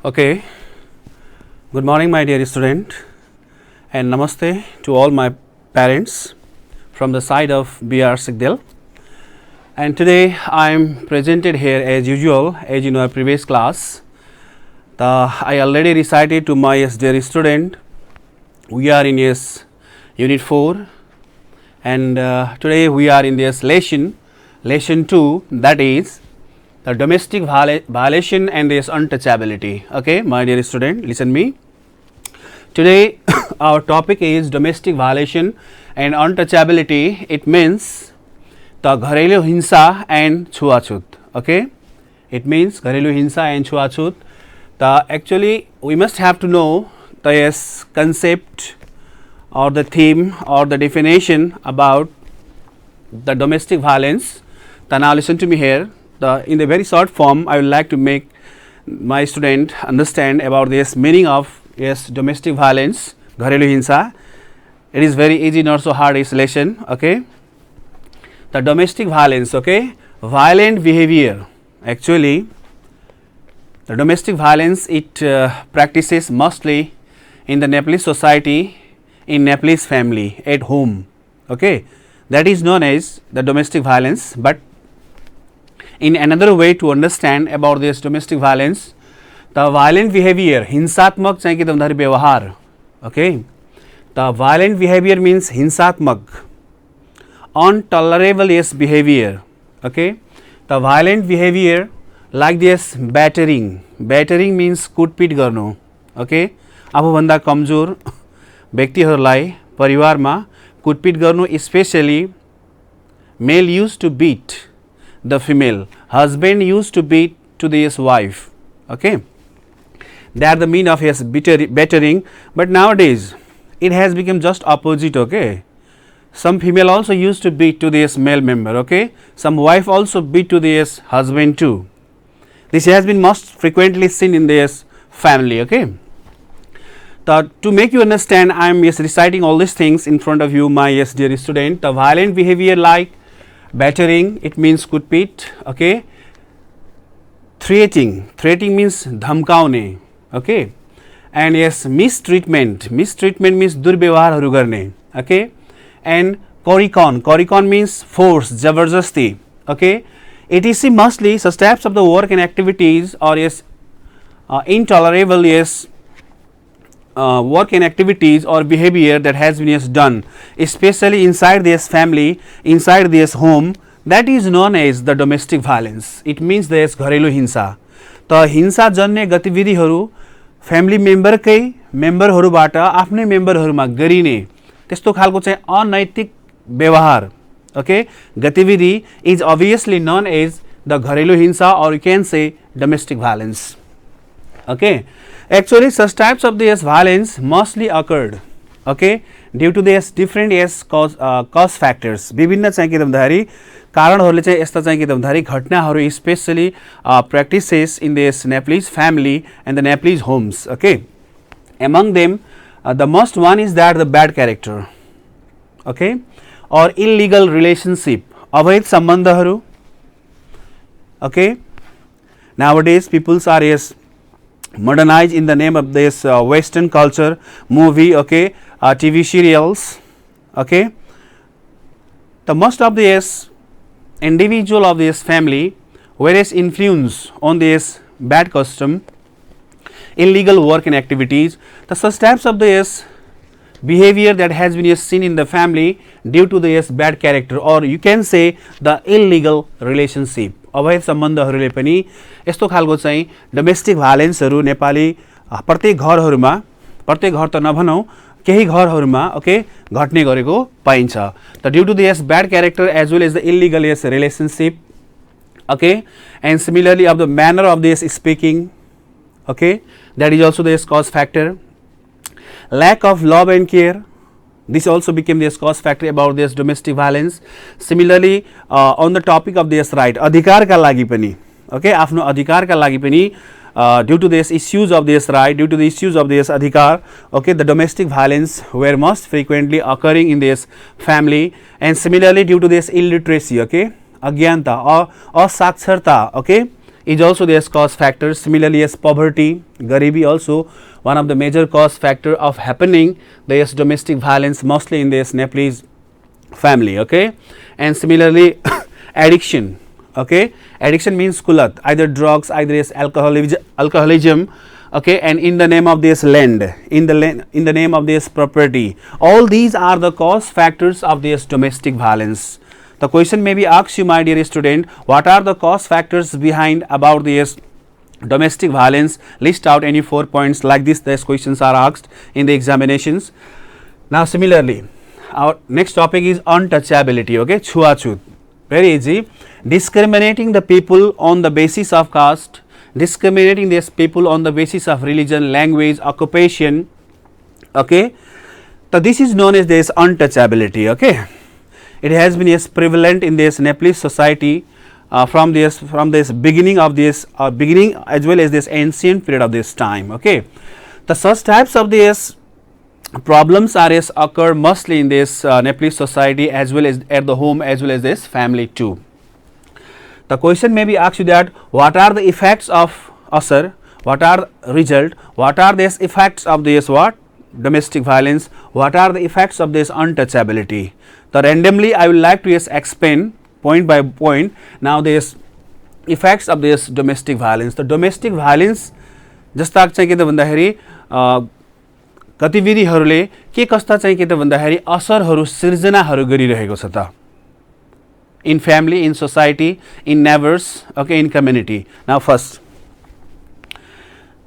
Okay, good morning, my dear student, and namaste to all my parents from the side of B.R. Sigdel. And today I am presented here as usual, as you know, a previous class. I already recited to my dear student. We are in Unit 4, and today we are in this lesson 2, that is the domestic violation and this untouchability. Okay, my dear student, listen me. Today our topic is domestic violation and untouchability. It means the घरेलू हिंसा and छुआछूत. Okay, it means घरेलू हिंसा and छुआछूत. Actually we must have to know the concept or the theme or the definition about the domestic violence. Now listen to me here. In the very short form, I would like to make my student understand about this meaning of domestic violence, घरेलू हिंसा. It is very easy, not so hard this lesson. Okay, the domestic violence. Okay, violent behavior. Actually, the domestic violence it practices mostly in the Nepalese society, in Nepalese family at home. Okay, that is known as the domestic violence. But in another way to understand about this domestic violence, the violent behavior, हिंसात्मक चाहिँ के धमधारी व्यवहार. Okay, the violent behavior means हिंसात्मक, intolerable behavior. Okay, the violent behavior like this battering. Battering means कुटपिट गर्नु. Okay, आफूभन्दा कमजोर व्यक्तिहरूलाई परिवारमा कुटपिट गर्नु, especially male used to beat the female, husband used to beat to his wife. Okay, they are the mean of his battering. But nowadays it has become just opposite. Okay, some female also used to beat to this male member. Okay, some wife also beat to this husband too. This has been most frequently seen in this family. Okay, to make you understand, I am reciting all these things in front of you, my dear student. The violent behavior like battering, it means kutpit. Okay, threatening means dhamkaune. Okay, and mistreatment means durbyawharharu गर्ने. Okay, and korikon means force, jabardasti. Okay, etc. mostly such types of the work and activities or intolerable work and activities or behavior that has been done, especially inside this family, inside this home, that is known as the domestic violence. It means this घरेलु हिंसा. त हिंसा जन्य गतिविधिहरू family मेम्बरहरूबाट आफ्नै मेम्बरहरूमा गरिने त्यस्तो खालको चाहिँ अनैतिक व्यवहार. Okay, गतिविधि is obviously known as the घरेलु हिंसा, or you can say domestic violence. Okay, actually such types of this violence mostly occurred. Okay, due to this different cause factors. विभिन्न चाहिँ के भन्दाखेरि कारणहरूले चाहिँ यस्ता चाहिँ के भन्दाखेरि घटनाहरू especially practices in this Nepalese family and the Nepalese homes. Okay, among them the most one is that the bad character. Okay, or illegal relationship, अवैध सम्बन्धहरू. Okay, nowadays people are modernized in the name of this Western culture, movie, okay, TV serials. Okay, the most of this individual of this family whereas influence on this bad custom, illegal work and activities, the such types of this behavior that has been seen in the family due to this bad character, or you can say the illegal relationship. अवैध सम्बन्धहरूले पनि यस्तो खालको चाहिँ domestic भाइलेन्सहरू Nepali प्रत्येक घर त नभनौं, केही घरहरूमा ओके घट्ने गरेको पाइन्छ. त due to this bad character as well as the illegal relationship. Okay, and similarly of the manner of this speaking. Okay, that is also this cause factor. Lack of love and care, this also became this cause factor about this domestic violence. Similarly on the topic of this right, अधिकार का लागि पनि, okay, आफ्नो अधिकार का लागि पनि due to this issues of this right, due to the issues of this adhikar, okay, the domestic violence were most frequently occurring in this family. And similarly due to this illiteracy, okay, अज्ञानता, असाक्षरता, okay, is also this cause factor. Similarly, yes, poverty, garibi also one of the major cause factor of happening this domestic violence mostly in this Nepalese family. Okay, and similarly addiction. Okay, addiction means kulat, either drugs, either is alcoholism. Okay, and in the name of this land, in the name of this property, all these are the cause factors of this domestic violence. The question may be asked you, my dear student, what are the cause factors behind about this domestic violence? List out any 4 points. Like this, these questions are asked in the examinations. Now similarly, our next topic is untouchability. Okay, chhuachut, very easy. Discriminating the people on the basis of caste, discriminating these people on the basis of religion, language, occupation. Okay, so this is known as this untouchability. Okay, it has been yes prevalent in this Nepalese society from this beginning of this beginning as well as this ancient period of this time. Okay, the such types of this problems are yes occur mostly in this Nepalese society as well as at the home as well as this family too. The question may be asked you that what are the effects of asar, what are the result, what are these effects of this what domestic violence, what are the effects of this untouchability. So randomly I will like to yes explain point by point now this effects of this domestic violence. The domestic violence जस्ता चाहिँ के त भन्दाखेरि गतिविधिहरूले के कस्ता चाहिँ के त भन्दाखेरि असरहरू सिर्जनाहरू गरिरहेको छ त in family, in society, in neighbors, okay, in community. Now first,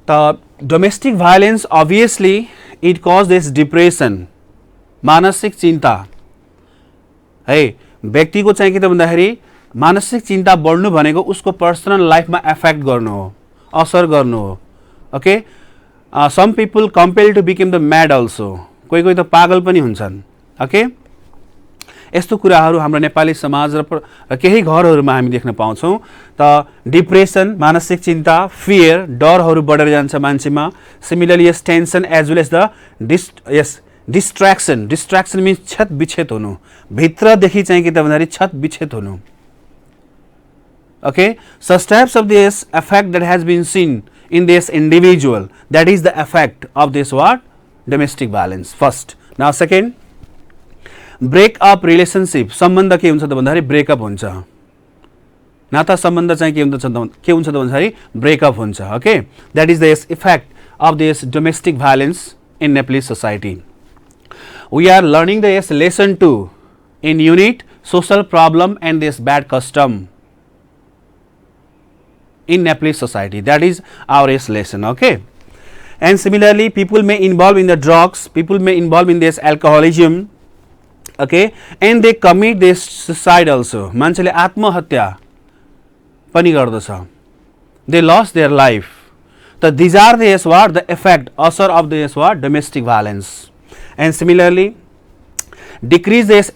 the domestic violence obviously it causes depression, मानसिक चिन्ता है व्यक्तिको चाहिँ के त भन्दाखेरि मानसिक चिन्ता बढ्नु भनेको उसको पर्सनल लाइफमा एफेक्ट गर्नु हो, असर गर्नु हो. Okay, some people compel to become the mad also, कोही कोही त पागल पनि हुन्छन्. ओके, यस्तो कुराहरू हाम्रो नेपाली समाज र केही घरहरूमा हामी देख्न पाउँछौँ. त डिप्रेसन, मानसिक चिन्ता, फियर, डरहरू बढेर जान्छ मान्छेमा. सिमिलरली यस tension as well as the distraction. Distraction means छत विच्छेद हुनु, भित्रदेखि चाहिँ के त भन्दाखेरि छत विच्छेद हुनु. Okay, such types of this effect that has been seen in this individual, that is the effect of this what domestic violence. First, now second, break up relationship. सम्बन्ध के हुन्छ त भन्दाखेरि ब्रेकअप हुन्छ, नाता सम्बन्ध चाहिँ के हुन्छ त भन्दाखेरि ब्रेकअप हुन्छ. Okay, that is the effect of this domestic violence in Nepali society. We are learning the lesson 2 in unit social problem and this bad custom in Nepalese society. That is our lesson. Okay, and similarly people may involve in the drugs, people may involve in this alcoholism. Okay, and they commit this suicide also. मान्छेले आत्महत्या पनि गर्दछ, they lost their life. So these are the what the effect also of this what domestic violence. And similarly decrease this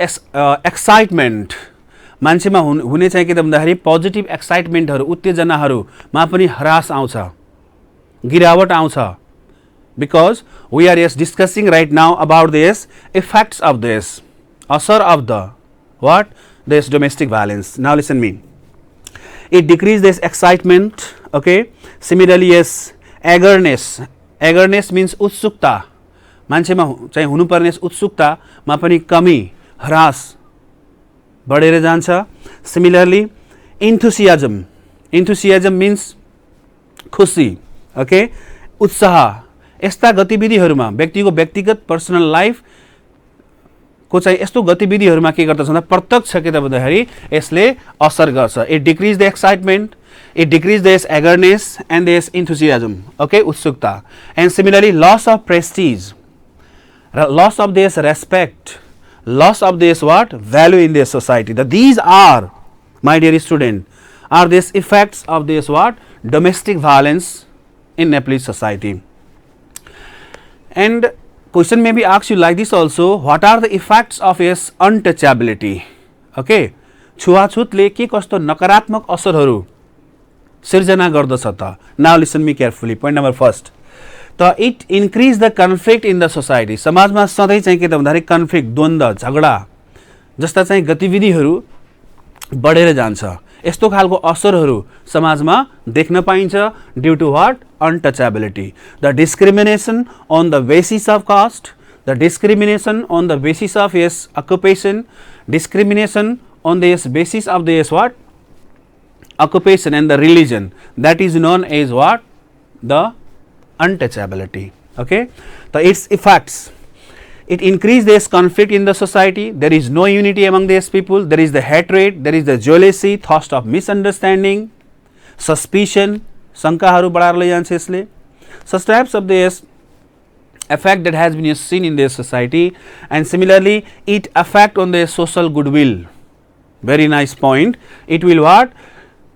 excitement. मान्छेमा हुने चाहिँ के त भन्दाखेरि पोजिटिभ एक्साइटमेन्टहरू, उत्तेजनाहरूमा पनि ह्रास आउँछ, गिरावट आउँछ. बिकज वी आर यस discussing right now about this effects of this असर of the what this domestic violence. Now listen me, it decrease this excitement. Okay, similarly यस एगरनेस. एगरनेस मिन्स उत्सुकता, मान्छेमा चाहिँ हुनुपर्ने उत्सुकतामा पनि कमी, ह्रास बढेर जान्छ. सिमिलरली इन्थुसियाजम. इन्थुसियाजम मिन्स खुसी. ओके, उत्साह. यस्ता गतिविधिहरूमा व्यक्तिको व्यक्तिगत पर्सनल लाइफ को चाहिँ यस्तो गतिविधिहरूमा के गर्दछ भन्दा प्रत्यक्ष के त भन्दाखेरि यसले असर गर्छ. It decrease the excitement, it decrease the eagerness and this enthusiasm. Okay, उत्सुकता. And similarly loss of prestige, loss of this respect, loss of this what value in this society. That these are, my dear student, are these effects of this what domestic violence in Nepalese society. And question may be asked you like this also, what are the effects of its untouchability? Okay, छुवाछुतले के कस्तो नकारात्मक असरहरू सिर्जना गर्दछ त. Now listen me carefully. Point number first, त it increase the conflict in the society. समाजमा सधैँ चाहिँ के त भन्दाखेरि कन्फ्लिक्ट, द्वन्द्व, झगडा जस्ता चाहिँ गतिविधिहरू बढेर जान्छ. यस्तो खालको असरहरू समाजमा देख्न पाइन्छ due to what untouchability the discrimination on the basis of caste the discrimination on the basis of यस अकुपेसन डिस्क्रिमिनेसन अन द यस बेसिस अफ द यस what occupation and the religion that is known as what the untouchability. Okay, so its effects, it increase this conflict in the society, there is no unity among these people, there is the hatred, there is the jealousy, thought of misunderstanding, suspicion, शंकाहरू बढाएर लैजान्छ यसले. Such types of this effect that has been seen in this society, and similarly it affect on the social goodwill. Very nice point. It will what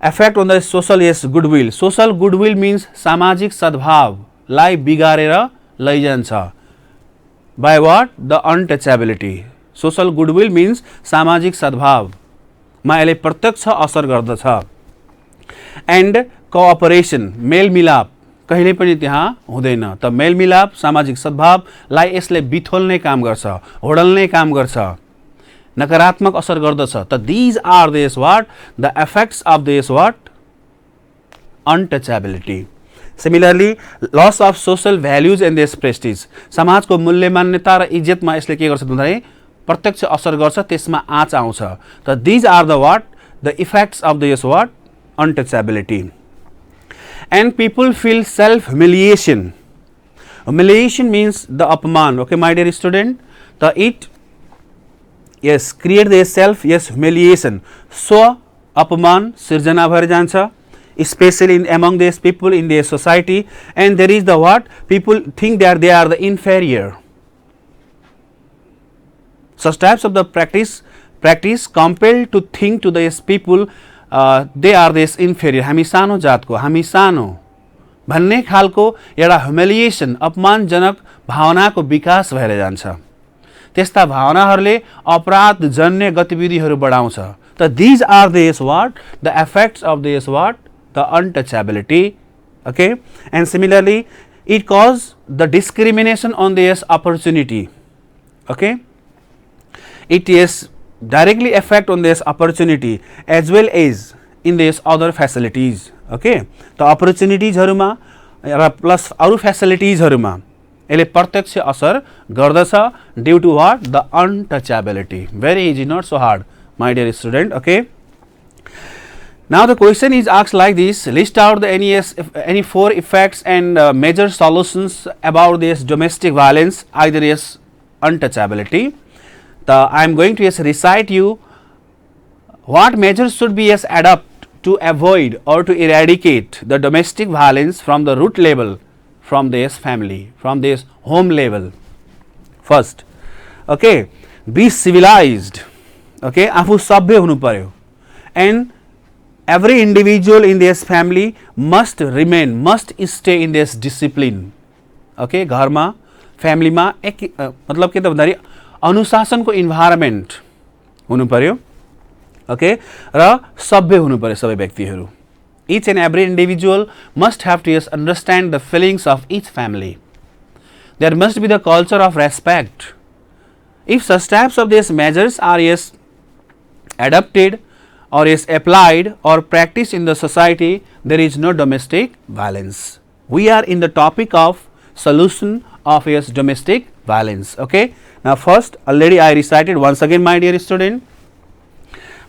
effect on the social yes goodwill. Social goodwill means सामाजिक सद्भावलाई बिगारेर लैजान्छ. By what? The untouchability. Social goodwill means सामाजिक सद्भावमा यसले प्रत्यक्ष असर गर्दछ. And cooperation, मेलमिलाप कहिले पनि त्यहाँ हुँदैन. त मेलमिलाप सामाजिक सद्भावलाई यसले बिथोल्ने काम गर्छ, होडल्ने काम गर्छ, नकारात्मक असर गर्दछ. त these are this what the effects of this what untouchability. Similarly loss of social values and this prestige. समाजको मूल्य मान्यता र इज्जतमा यसले के गर्छ भन्दाखेरि प्रत्यक्ष असर गर्छ, त्यसमा आँच आउँछ. त these are the what the effects of this what untouchability. And people feel self humiliation. Humiliation means the अपमान. Okay my dear student, the it yes create the self yes humiliation, so अपमान सिर्जना भएर जान्छ, especially in among these people in their society, and there is the what people think that they are the inferior. Such types of the practice compelled to think to these people they are this inferior. हामी सानो जातको, हामी सानो भन्ने खालको एउटा humiliation अपमानजनक भावनाको विकास भएर जान्छ. त्यस्ता भावनाहरूले अपराध जन्य गतिविधिहरू बढाउँछ. त these are this what the effects of this what the untouchability. Okay, and similarly it cause the discrimination on this opportunity. Okay, it is directly affect on this opportunity as well as in this other facilities. Okay, the opportunities-हरुमा र plus अरु facilities-हरुमा यसले प्रत्यक्ष असर गर्दछ due to what the untouchability. Very easy, not so hard my dear student. Okay, now the question is asked like this: list out the any four effects and major solutions about this domestic violence, either is untouchability. I am going to recite you what measures should be adopted to avoid or to eradicate the domestic violence from the root level, from this family, from this home level. First, okay, be civilized. Okay, आफू सभ्य हुनु पर्यो. And every individual in this family must remain, must stay in this discipline. Okay, घरमा फ्यामिलीमा एक मतलब के त भन्दाखेरि अनुशासनको इन्भाइरोमेन्ट हुनु पर्यो. ओके, र सभ्य हुनु पर्यो सबै व्यक्तिहरू. Each and every individual must have to understand the feelings of each family. There must be the culture of respect. If such types of these measures are adopted or is applied or practiced in the society, there is no domestic violence. We are in the topic of solution of domestic violence. Okay, now first already I recited once again my dear student.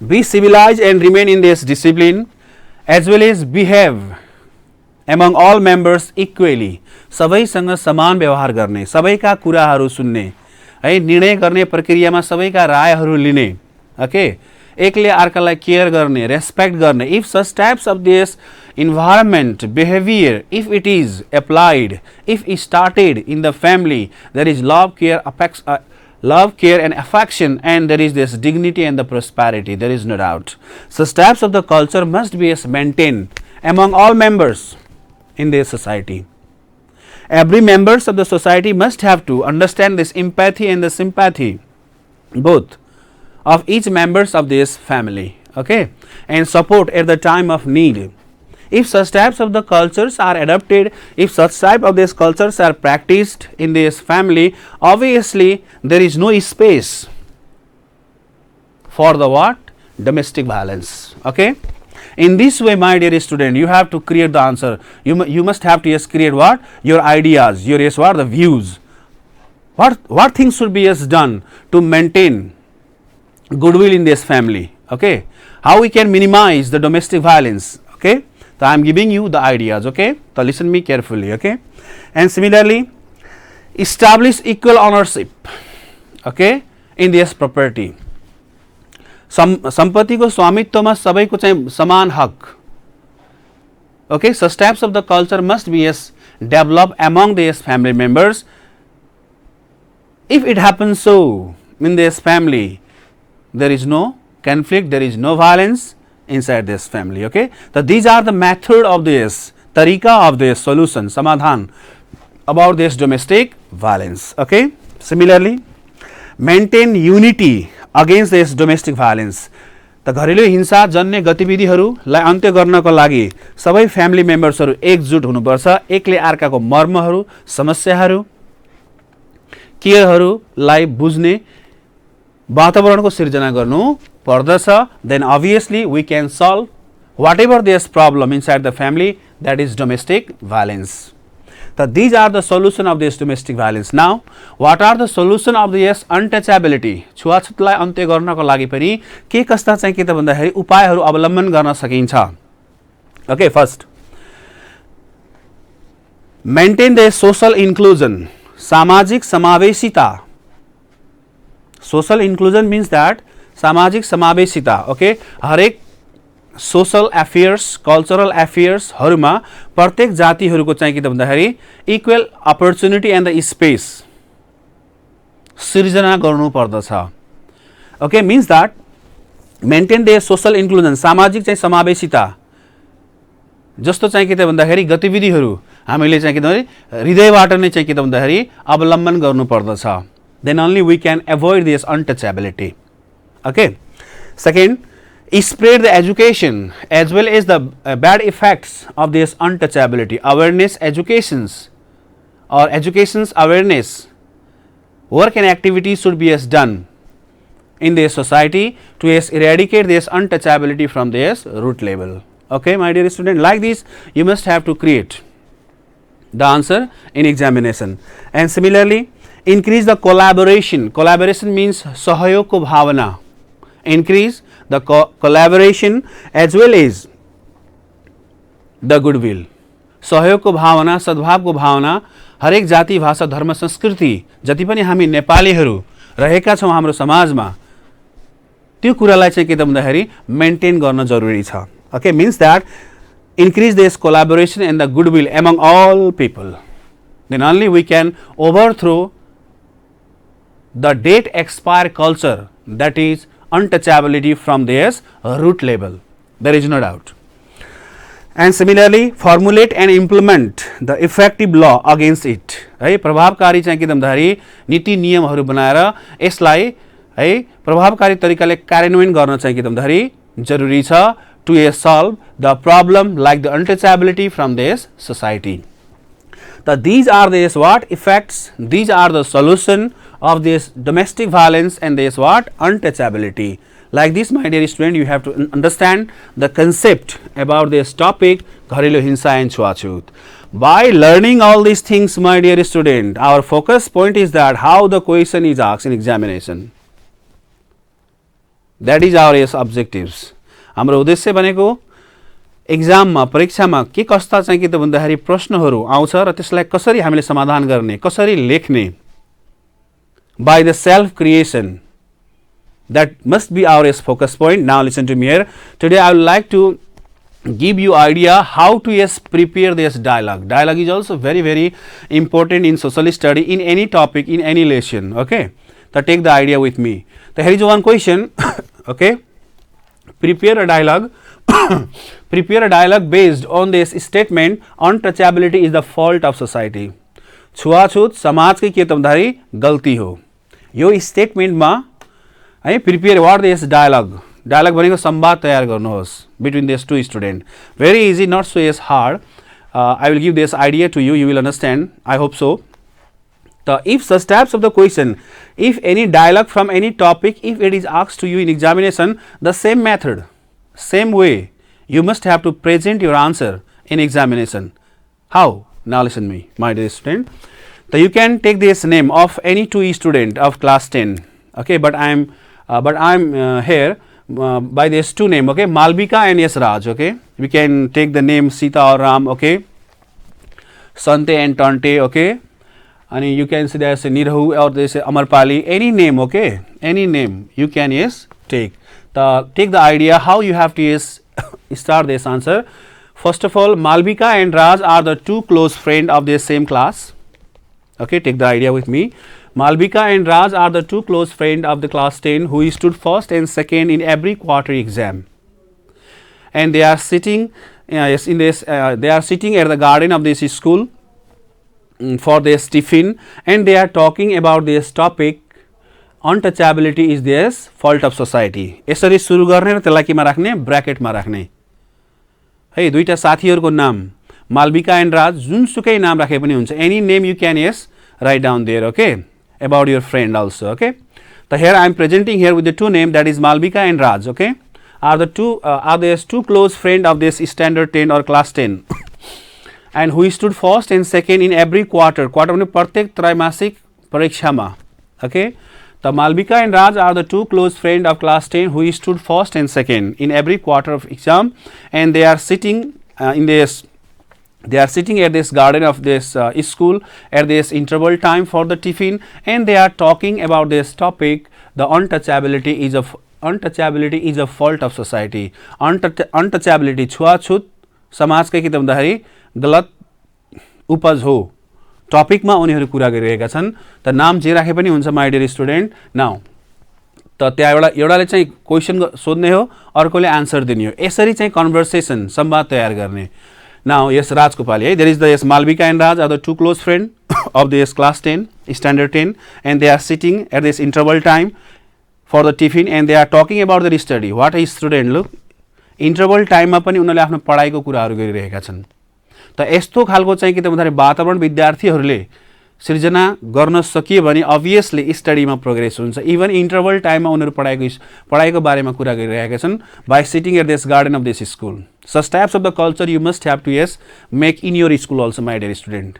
Be civilized and remain in this discipline as well as behave among all members equally. सबैसँग समान व्यवहार गर्ने, सबैका कुराहरू सुन्ने, है, निर्णय गर्ने प्रक्रियामा सबैका रायहरू लिने. ओके, एकले अर्कालाई केयर गर्ने, रेस्पेक्ट गर्ने. If such types of this environment, behavior, if it is applied, if it started in the family, there is love, care, and affection, and there is this dignity and the prosperity. There is no doubt. Such types of the culture must be maintained among all members in this society. Every members of the society must have to understand this empathy and the sympathy, both of each members of this family. Okay, and support at the time of need. If such types of the cultures are adopted, if such type of these cultures are practiced in this family, obviously there is no space for the what? Domestic violence. Okay, In this way, my dear student, you have to create the answer. You must have to yes create what? Your ideas, your yes what? The views. What things should be yes done to maintain goodwill in this family? Okay. How we can minimize the domestic violence? Okay. So I am giving you the ideas. Okay. So listen me carefully. Okay. And similarly, establish equal ownership. Okay. In this property. सम्पत्तिको स्वामित्वमा सबैको चाहिँ समान हक. Okay, such types of the culture must be yes developed among the yes family members. If it happens so in this family, there is no conflict, there is no violence inside this family. Okay, so these are the method of this tarika of this solution samadhan about this domestic violence. Okay, similarly, maintain unity against this domestic violence. त घरेलु हिंसा जन्य गतिविधिहरूलाई अन्त्य गर्नको लागि सबै family मेम्बर्सहरू एकजुट हुनुपर्छ. एकले अर्काको मर्महरू, समस्याहरू, केयरहरूलाई बुझ्ने वातावरणको सिर्जना गर्नु पर्दछ. Then obviously we can solve whatever this problem inside the family, that is domestic violence. These are the solution of this domestic violence. Now, what are the solution of the yes untouchability? छुवाछुतलाई अन्त्य गर्नको लागि पनि के कस्ता चाहिँ के त भन्दाखेरि उपायहरू अवलम्बन गर्न सकिन्छ. Okay, first, maintain the social inclusion. सामाजिक समावेशिता. Social inclusion means that सामाजिक समावेशिता. Okay, हरेक सोशल अफेयर्स, कल्चरल अफेयर्सहरूमा प्रत्येक जातिहरूको चाहिँ के त भन्दाखेरि equal opportunity and the space सिर्जना गर्नु पर्दछ. Okay, mince that maintain the social inclusion. सामाजिक चाहिँ समावेशिता जस्तो चाहिँ के त भन्दाखेरि गतिविधिहरू हामीले चाहिँ के त भन्दाखेरि हृदयबाट नै चाहिँ के त भन्दाखेरि अवलम्बन गर्नु पर्दछ. Then only we can avoid this untouchability. Okay, second, spread the education as well as the bad effects of this untouchability. Awareness educations or education's awareness work and activities should be as done in this society to as eradicate this untouchability from this root level. Okay, my dear student, like this you must have to create the answer in examination. And similarly, increase the collaboration. Collaboration means सहयोग को भावना. Increase the collaboration as well as the goodwill. सहयोगको भावना, सद्भावको भावना हरेक जाति, भाषा, धर्म, संस्कृति जति पनि हामी नेपालीहरू रहेका छौं हाम्रो समाजमा त्यो कुरालाई चाहिँ के त भन्दाखेरि मेन्टेन गर्न जरुरी छ. Okay, means that increase this collaboration and the goodwill among all people. Then only we can overthrow the date expire culture, that is untouchability from their root level. There is no doubt. And similarly, formulate and implement the effective law against it. है प्रभावकारी चाहिँ के भन्दाखेरि नीति नियमहरू बनाएर यसलाई है प्रभावकारी तरिकाले कार्यान्वयन गर्न चाहिँ के भन्दाखेरि जरुरी छ to solve the problem like the untouchability from this society. These are the what effects, these are the solution of this domestic violence and this what untouchability. Like this, my dear student, you have to understand the concept about this topic घरेलु हिंसा and छुवाछुत. By learning all these things, my dear student, our focus point is that how the question is asked in examination. That is our objectives. हाम्रो उद्देश्य भनेको एक्जाममा परीक्षामा के कस्ता चाहिँ के त भन्दाखेरि प्रश्नहरू आउँछ र त्यसलाई कसरी हामीले समाधान गर्ने, कसरी लेख्ने, by the self creation. That must be our focus point. Now listen to me here. Today I would like to give you idea how to prepare this dialogue. Dialogue is also very important in social study, in any topic, in any lesson. Okay, so take the idea with me. So here is one question. Okay, prepare a dialogue. Prepare a dialogue based on this statement, untouchability is the fault of society. छुवाछुत समाज की के त भन्दाखेरि गल्ती हो. यो statement मा है prepare what this dialogue. Dialogue भनेको संवाद तयार गर्नुहोस् between these two students. Very easy, not so as hard. I will give this idea to you, you will understand. I hope so. If such types of the question, if any dialogue from any topic, if it is asked to you in examination, the same method, same way You must have to present your answer in examination. How? Now listen me, my dear student. So you can take this name of any two student of class 10. Okay, but I am here by these two name. Okay, Malvika and yes Raj. Okay, we can take the name Sita or Ram. Okay, Sante and Tante. Okay, and you can see there's a Nirahu or there's a Amarpali. Any name. Okay, any name you can yes take. Take the idea how you have to yes start this answer. First of all, Malvika and Raj are the two close friends of the same class. Okay, take the idea with me. Malvika and Raj are the two close friends of the class 10 who stood first and second in every quarter exam. And they are sitting yes in this they are sitting at the garden of this school for their tiffin, and they are talking about this topic, untouchability is this fault of society. यसरी सुरु गर्ने र त्यसलाई केमा राख्ने ब्र्याकेटमा राख्ने है. दुईटा साथीहरुको नाम Malvika and Raj, जुनसुकै नाम राखे पनि हुन्छ. Any name you can yes write down there. Okay, about your friend also. Okay, so here I am presenting here with the two name, that is Malvika and Raj. Okay, are the two close friend of this standard 10 or class 10 and who stood first and second in every quarter. Quarter भने प्रत्येक त्रैमासिक परीक्षामा. Okay, the Malvika and Raj are the two close friend of class 10 who stood first and second in every quarter of exam, and they are sitting they are sitting at this garden of this school at this interval time for the tiffin, and they are talking about this topic, the untouchability is a fault of society. Untouchability छुवाछुत समाजकै के भन्दाखेरि गलत उपज हो टपिकमा उनीहरू कुरा गरिरहेका छन्. त नाम जे राखे पनि हुन्छ माइ डियर स्टुडेन्ट. नाउ त त्यहाँ एउटाले चाहिँ क्वेशन सोध्ने हो, अर्कोले आन्सर दिने हो. यसरी चाहिँ कन्भर्सेसन संवाद तयार गर्ने. Now yes Raj को पाली है. There is the yes Malvika and Raj are the two close friend of this class 10 standard 10, and they are sitting at this interval time for the tiffin, and they are talking about their study. What is student look interval time मा पनि उनीहरूले आफ्नो पढाइको कुराहरू गरिरहेका छन्. त यस्तो खालको चाहिँ के त भन्दाखेरि वातावरण विद्यार्थीहरूले सृजना गर्न सकियो भने obviously स्टडीमा प्रोग्रेस हुन्छ. इभन इन्टरभल टाइममा उनीहरू पढाइको बारेमा कुरा गरिरहेका छन् by sitting at this garden of this school. Such types of the culture you must have to yes make in your school also, my dear student.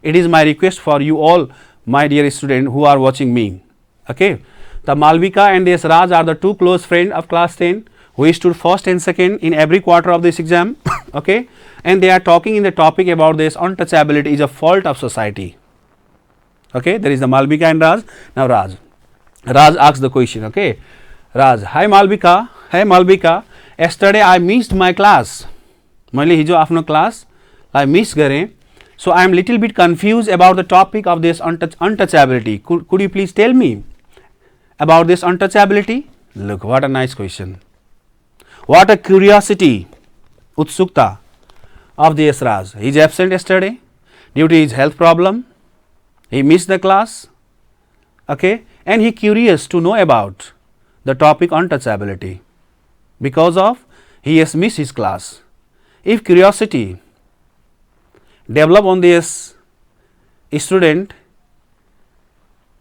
It is my request for you all, my dear student who are watching me. Okay, the Malvika and this Raj are the two close friends of class 10 who stood first and second in every quarter of this exam. Okay, and they are talking in the topic about this untouchability is a fault of society. Okay, there is the Malvika and Raj. Now Raj asks the question. Okay, Raj, hi Malvika, yesterday I missed my class. मैले हिजो आफ्नो class लाई miss गरेँ. So I am little bit confused about the topic of this untouchability. Could you please tell me about this untouchability? Look, what a nice question. What a curiosity, utsukta of this Raj. He is absent yesterday due to his health problem. He missed the class. Okay, and he curious to know about the topic untouchability because of he has missed his class. If curiosity develop on this student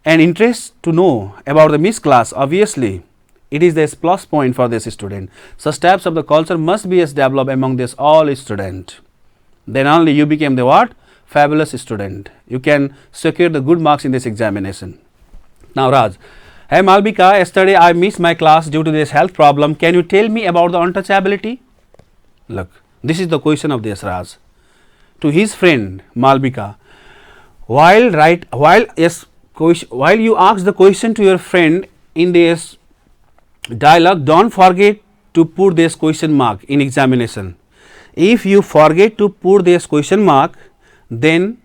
and interest to know about the missed class, obviously it is this plus point for this student. Such types of the culture must be as developed among this all student. Then only you became the what? Fabulous student. You can secure the good marks in this examination. Now Raj, hey Malvika, yesterday I missed my class due to this health problem. Can you tell me about the untouchability? Look, this is the question of this Raj to his friend Malvika. While you ask the question to your friend in this dialogue, don't forget to put this question mark in examination. If you forget to put this question mark, then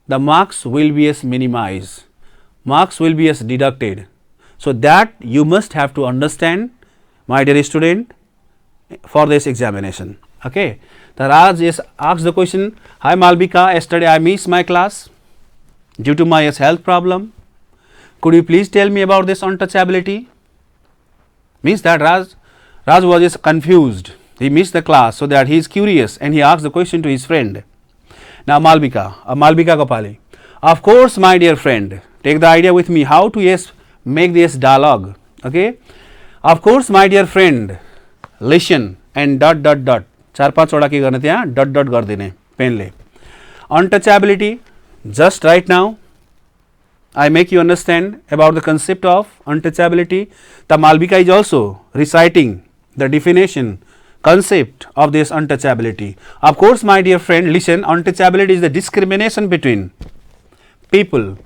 the marks will be as minimized, marks will be as deducted. So that you must have to understand, my dear student, for this examination. Okay, the Raj is asked the question, hi Malvika, yesterday I missed my class due to my health problem. Could you please tell me about this untouchability? Means that Raj was just confused. He missed the class, so that he is curious and he asked the question to his friend. Now Malvika Gopali, of course my dear friend, take the idea with me how to make this dialogue. Okay, of course my dear friend, listen, and dot dot dot 4-5 के गर्ने त्यहाँ डट डट गरिदिने पेनले. Untouchability, just right now I make you understand about the concept of untouchability. The Malvika is also reciting the definition, concept of this untouchability. Of course, my dear friend, listen, untouchability is the discrimination between people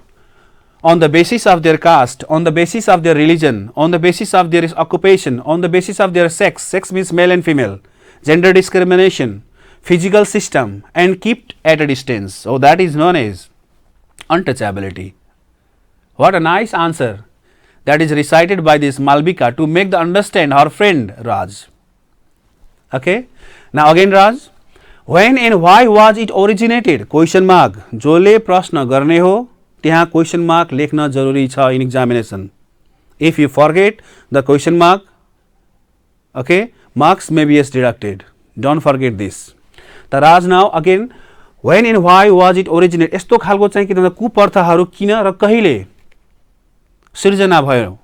on the basis of their caste, on the basis of their religion, on the basis of their occupation, on the basis of their sex. Sex means male and female. Gender discrimination, physical system, and kept at a distance. So that is known as untouchability. What a nice answer that is recited by this Malvika to make the understand her friend Raj. Okay. Now again Raj, when and why was it originated? Question mark. जोले प्रश्न गर्ने हो त्यहाँ question mark लेख्न जरुरी छ in examination. If you forget the question mark, okay, marks may be deducted. Don't forget this. The Raj now again, when and why was it originated? यस्तो खालको चाहिँ किन कुप्रथाहरू किन र कहिले सिर्जना भयो?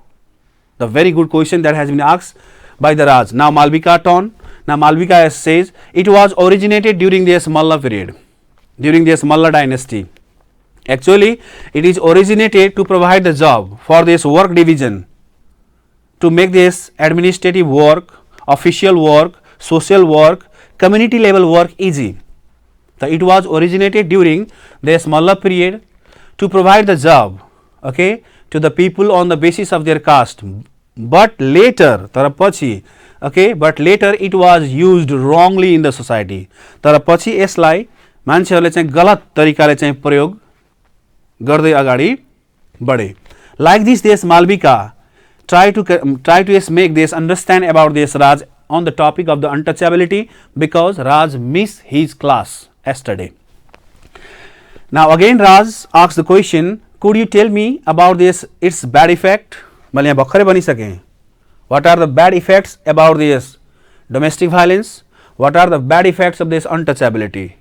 The very good question that has been asked by the Raj. Now Malvika turn. Now Malvika says it was originated during this Malla period, during this Malla dynasty. Actually, it is originated to provide the job for this work division, to make this administrative work, official work, social work, community level work easy. So it was originated during this Malla period to provide the job, okay, to the people on the basis of their caste. But later, okay, but later it was used wrongly in the society. तर पछि यसलाई मान्छेहरूले चाहिँ गलत तरिकाले चाहिँ प्रयोग गर्दै अगाडि बढे. Like this Malvika try to make this understand about this Raj on the topic of the untouchability, because Raj missed his class yesterday. Now again Raj asks the question, could you tell me about this its bad effect? मैले यहाँ भर्खरै भनिसकेँ. What are the bad effects about this domestic violence? What are the bad effects of this untouchability?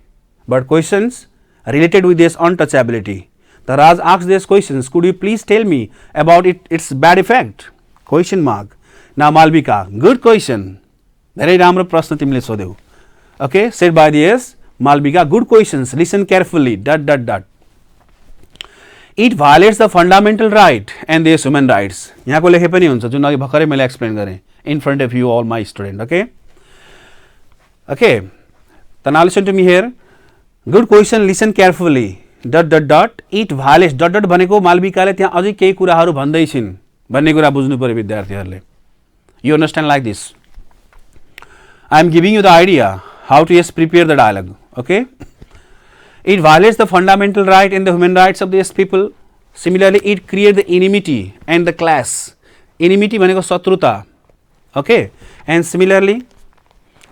But questions related with this untouchability. The Raj asks these questions. Could you please tell me about its bad effect? Question mark. Now Malvika, good question. Very राम्रो प्रश्न तिमीले सोध्यौ. Okay, said by this Malvika, good questions. Listen carefully. Dot dot dot. It violates the fundamental right and these human rights. यहाँको लेखे पनि हुन्छ जुन अघि भर्खरै मैले एक्सप्लेन गरेँ in front of you all my student. Okay. Okay. Then now listen to me here. Good question. Listen carefully. Dot dot dot. It violates. Dot dot भनेको मालविकाले त्यहाँ अझै केही कुराहरू भन्दै छिन् भन्ने कुरा बुझ्नु पर्यो विद्यार्थीहरूले. You understand like this. I am giving you the idea how to prepare the dialogue. Okay. It violates the fundamental right and the human rights of these people. Similarly, it creates the enmity and the clash. Enmity भनेको शत्रुता. Okay. And similarly,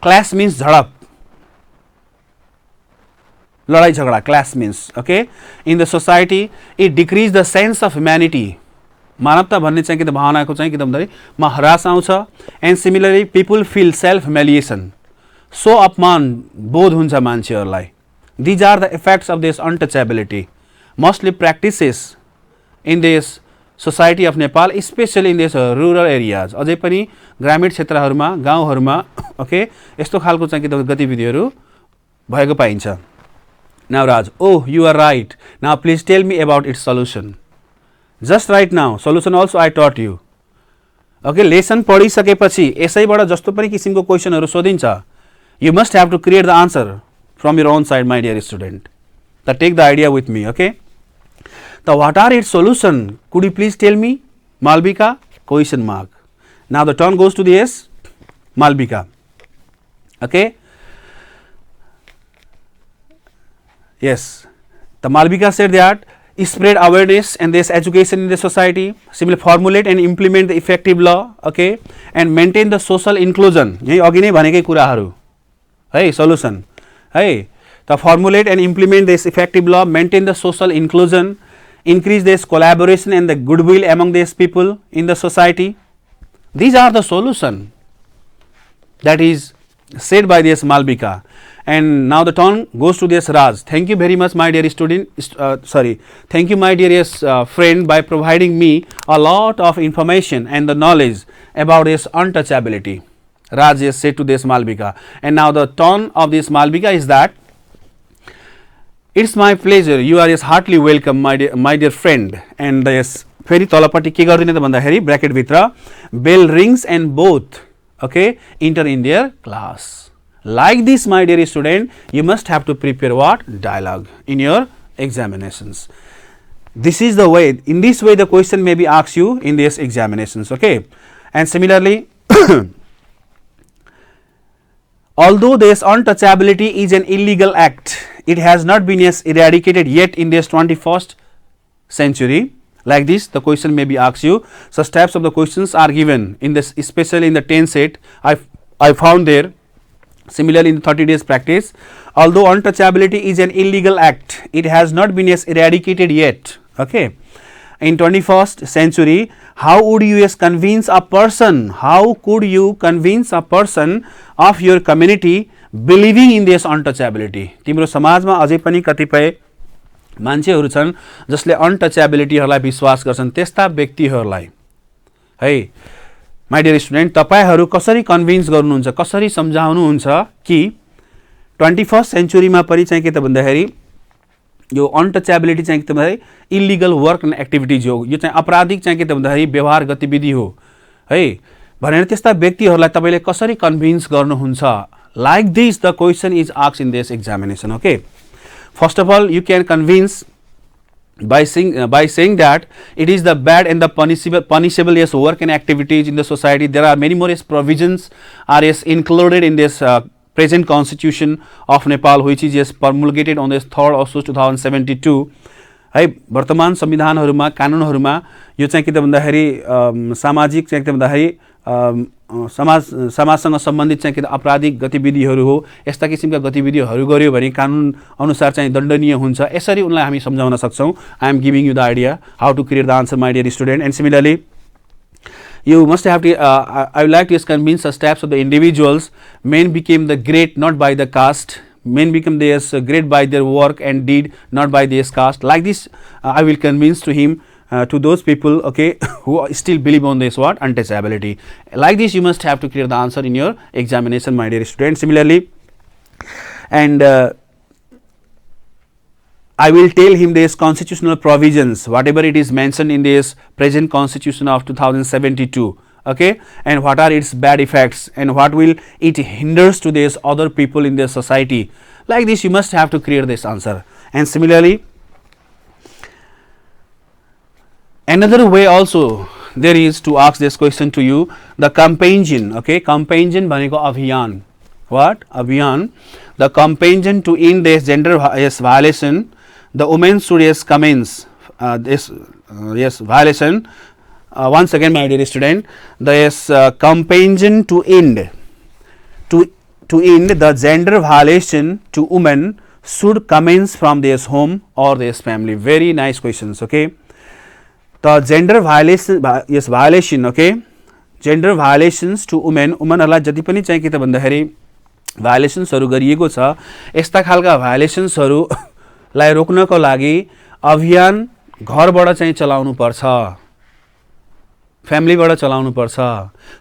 clash means झडप. लडाई झगडा. Clash means. Okay. In the society, it decreases the sense of humanity. मानवता भन्ने चाहिँ कि त भावनाको चाहिँ कि त भन्दाखेरि ह्रास आउँछ. And similarly, people feel self humiliation. So अपमान बोध हुन्छ मान्छेहरूलाई. These are the effects of this untouchability. Mostly practices in this society of Nepal, especially in this rural areas. अझै पनि ग्रामीण क्षेत्रहरूमा, गाउँहरूमा, okay, यस्तो खालको चाहिँ कि गतिविधिहरू भएको पाइन्छ. Now Raj, oh, you are right. Now please tell me about its solution. Just right now, solution also I taught you. Okay, lesson पढिसकेपछि यसैबाट जस्तो पनि किसिमको क्वेशनहरू सोधिन्छ, you must have to create the answer from your own side, my dear student. So take the idea with me, okay? So what are its solution? Could you please tell me? Malvika, question mark. Now the turn goes to the S, Malvika. Okay? Yes. The Malvika said that spread awareness and this education in the society, simply formulate and implement the effective law, okay, and maintain the social inclusion. यही अघि नै भनेकै कुराहरू. है solution. Hey, to formulate and implement this effective law, maintain the social inclusion, increase this collaboration and the goodwill among these people in the society. These are the solution that is said by this Malvika. And now the turn goes to this Raj. Thank you very much, my dear student. Thank you, my dearest friend, by providing me a lot of information and the knowledge about this untouchability. Rajesh said to this Malvika. And now the tone of this Malvika is that, it's my pleasure, you are yes heartily welcome my dear friend. And yes, फेरि तलपट्टि के गर्दिने त भन्दाखेरि bracket भित्र bell rings and both, okay, enter in their class. Like this, my dear student, you must have to prepare what? Dialogue in your examinations. This is the way, in this way the question may be asked you in these examinations, okay. And similarly, although this untouchability is an illegal act, it has not been eradicated yet in this 21st century. Like this, the question may be asked you. Such types of the questions are given in this, especially in the 10 set. I found there. Similarly, in the 30 days practice, although untouchability is an illegal act, it has not been eradicated yet. Okay. In 21st century, how would you convince a person? How could you convince a person of your community believing in this untouchability? तिम्रो समाजमा अझै पनि कतिपय मान्छेहरू छन् जसले अनटचेबिलिटीहरूलाई विश्वास गर्छन्। त्यस्ता व्यक्तिहरूलाई है माय डियर स्टुडेन्ट, तपाईहरू कसरी कन्भिन्स गर्नुहुन्छ, कसरी सम्झाउनुहुन्छ कि 21st सेन्चुरीमा पनि चाहिँ के त भन्दाखेरि यो अनटचेबिलिटी चाहिँ के त भन्दाखेरि इलिगल वर्क एन्ड एक्टिभिटिज हो, यो चाहिँ आपराधिक चाहिँ के त भन्दाखेरि व्यवहार गतिविधि हो है भनेर त्यस्ता व्यक्तिहरूलाई तपाईले कसरी कन्भिन्स गर्नुहुन्छ? Like this the question is asked in this examination, okay. First of all, you can convince by saying that it is the bad and the punishable yes work and activities in the society. There are many more yes provisions are yes included in this present constitution of Nepal, which is yes promulgated on this 3rd August 2072. है वर्तमान संविधानहरुमा कानुनहरुमा यो चाहिँ के त भन्दाखेरि सामाजिक चाहिँ के त भन्दाखेरि समाजसँग सम्बन्धित चाहिँ के आपराधिक गतिविधिहरू हो, यस्ता किसिमका गतिविधिहरू गर्यो भने कानुन अनुसार चाहिँ दण्डनीय हुन्छ। यसरी उनलाई हामी सम्झाउन सक्छौं। I am giving you the idea how to create the answer my dear student. And similarly you must have to I would like to convince the steps of the individuals. Men became the great not by the caste, men become theirs great by their work and deed, not by their caste. Like this I will convince to him, to those people, okay, who still believe on this what untouchability. Like this you must have to clear the answer in your examination, my dear student. Similarly, and I will tell him this constitutional provisions, whatever it is mentioned in this present constitution of 2072, okay, and what are its bad effects and what will it hinders to this other people in their society. Like this you must have to create this answer. And similarly, another way also there is to ask this question to you, the companion, okay, companion bhaneko abhiyan. What? Abhiyan. The companion to end this gender violation, the women should yes commence this yes violation. Once again, my dear student, the yes companion to end the gender violation to women should commence from their home or their family. Very nice questions, okay. The gender violation yes violation, okay, gender violations to women हरूलाई जति पनि चाहिँ के त भन्दाखेरि भायोलेसन्सहरु गरिएको छ, यस्ता खालका भायोलेसन्सहरु लाई रोक्नको लागि अभियान घरबाट चाहिँ चलाउनु पर्छ, फ्यामिलीबाट चलाउनु पर्छ.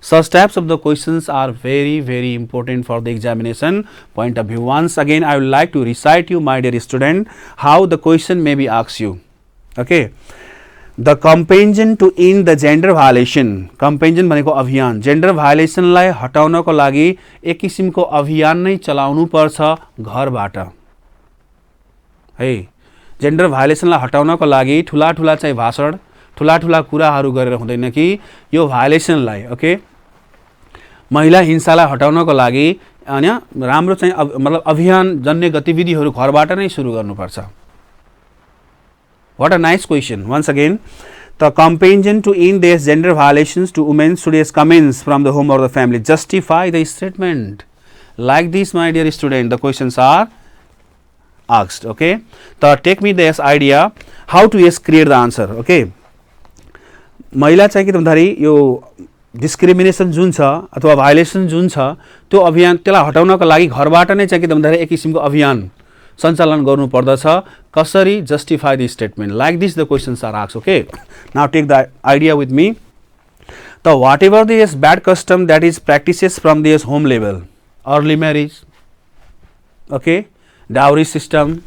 Such types of the questions are very important for the examination point of view. Once again I would like to recite you, my dear student, how the question may be asked you, okay. The companion to end the gender violation, companion भनेको अभियान, gender भायोलेसनलाई हटाउनको लागि एक किसिमको अभियान नै चलाउनु पर्छ घरबाट है. जेन्डर भायोलेसनलाई हटाउनको लागि ठुला चाहिँ भाषण, ठुला कुराहरू गरेर हुँदैन कि यो भायोलेसनलाई, ओके, महिला हिंसालाई हटाउनको लागि हैन राम्रो चाहिँ मतलब अभियान जन्य गतिविधिहरू घरबाट नै सुरु गर्नुपर्छ. What a nice question. Once again, the companion to end these gender violations to women should commence from the home or the family. Justify the statement. Like this, my dear student, the questions are asked, okay. So take me this idea how to create the answer, okay. महिला चाहिँ के भन्दाखेरि यो discrimination जुन छ अथवा violation जुन छ त्यो अभियान त्यसलाई हटाउनको लागि घरबाट नै चाहिँ के भन्दाखेरि एक किसिमको अभियान सञ्चालन गर्नु पर्दछ. कसरी? Justify the statement. Like this the questions are asked, okay. Now take the idea with me. The whatever this bad custom that is practices from this home level, early marriage, okay, dowry system,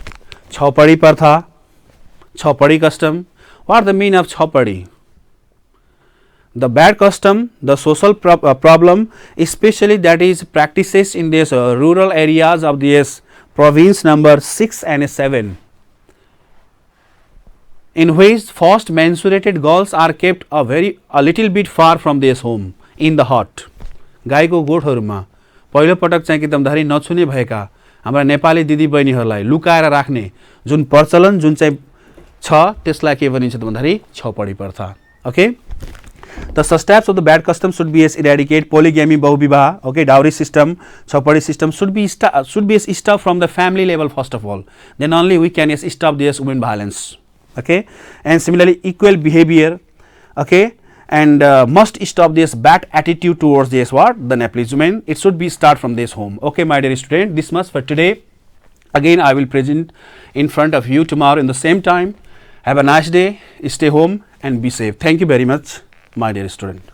chhaupadi partha, chhaupadi custom. What the mean of chhaupadi? The bad custom, the social problem, especially that is practices in this rural areas of this province number 6 and 7, in which first menstruated girls are kept a little bit far from this home in the hut. गाईको गोठहरूमा पहिलो पटक चाहिँ एकदम धरी नछुने भएका हाम्रा नेपाली दिदी बहिनीहरूलाई लुकाएर राख्ने जुन प्रचलन जुन चाहिँ छ त्यसलाई के भनिन्छ त भन्दाखेरि छौपडी प्रथा. Okay, the such types of the bad customs should be as eradicate. Polygamy, bahubivah, okay, dowry system, chhaupadi system should be stopped from the family level first of all. Then only we can stop this women violence. Okay, and similarly equal behavior, okay, and must stop this bad attitude towards this what the Nepalese women. It should be start from this home. Okay, my dear student, this much for today. Again, I will present in front of you tomorrow in the same time. Have a nice day. Stay home and be safe. Thank you very much, my dear student.